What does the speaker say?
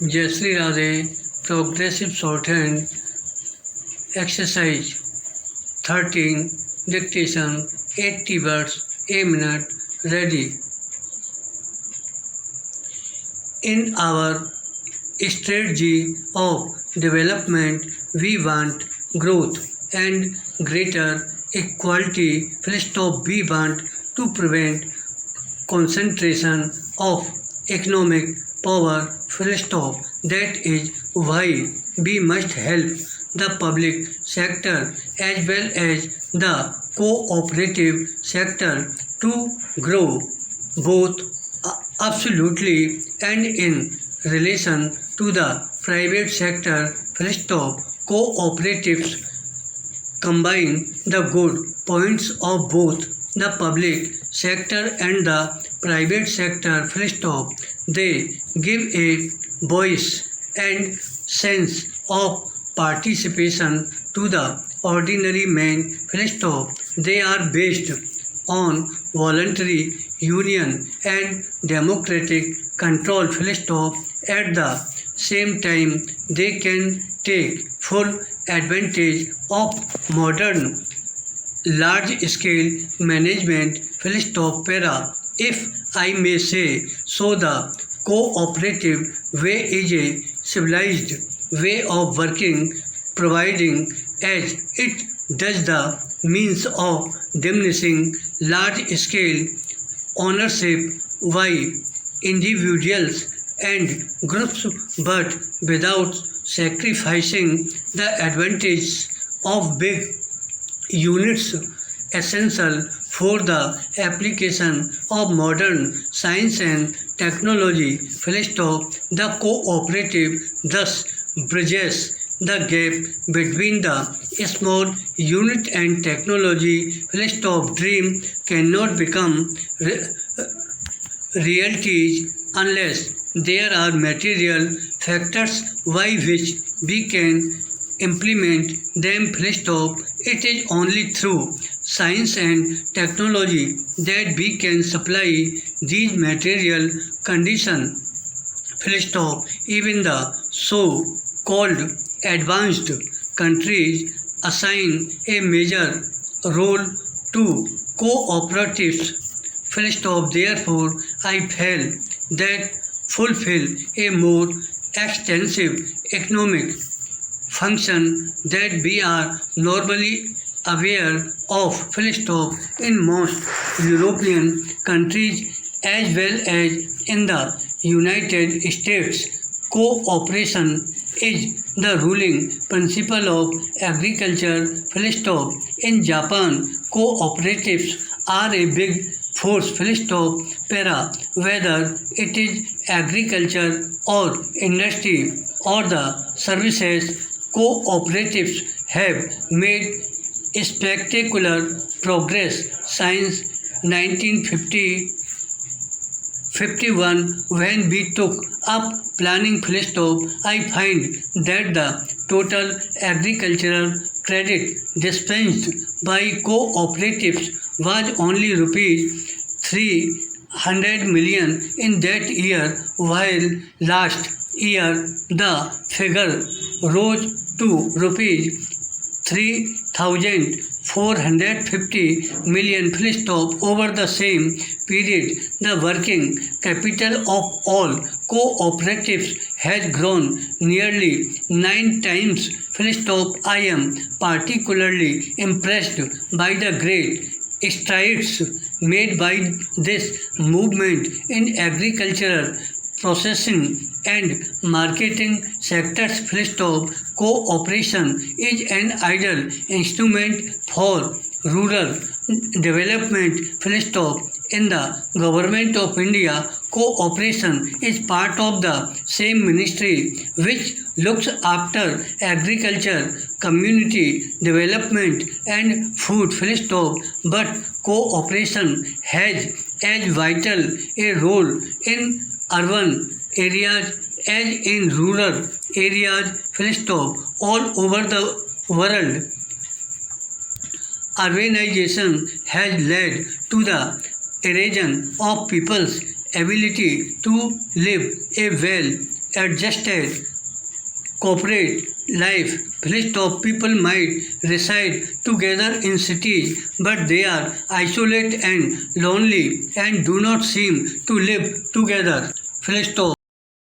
Jai Shri Radhe. Progressive shorthand exercise 13 dictation 80 words a minute. Ready. In our strategy of development, we want growth and greater equality. We want to prevent concentration of economic power. That is why we must help the public sector as well as the cooperative sector to grow both absolutely and in relation to the private sector. Cooperatives combine the good points of both the public sector and the private sector. They give a voice and sense of participation to the ordinary man. They are based on voluntary union and democratic control. At the same time, they can take full advantage of modern large-scale management. If I may say so, the cooperative way is a civilized way of working, providing as it does the means of diminishing large-scale ownership by individuals and groups, but without sacrificing the advantages of big units essential for the application of modern science and technology. The cooperative thus bridges the gap between the small unit and technology. Dream cannot become realities unless there are material factors by which we can implement them. It is only through science and technology that we can supply these material conditions. Even the so-called advanced countries assign a major role to cooperatives. Therefore, I feel that fulfill a more extensive economic function that we are normally aware of. In most European countries as well as in the United States, cooperation is the ruling principle of agriculture. In Japan, cooperatives are a big force. Whether it is agriculture or industry or the services, cooperatives have made spectacular progress since 1951 when we took up planning. I find that the total agricultural credit dispensed by cooperatives was only rupees 300 million in that year, while last year the figure rose to rupees 3,450 million. Over the same period, the working capital of all cooperatives has grown nearly 9 times. I am particularly impressed by the great strides made by this movement in agricultural processing and marketing sectors. Cooperation is an ideal instrument for rural development. In the Government of India, cooperation is part of the same ministry which looks after agriculture, community development and food. But cooperation has as vital a role in urban areas as in rural areas. All over the world, urbanization has led to the erosion of people's ability to live a well adjusted corporate life. People might reside together in cities, but they are isolated and lonely and do not seem to live together.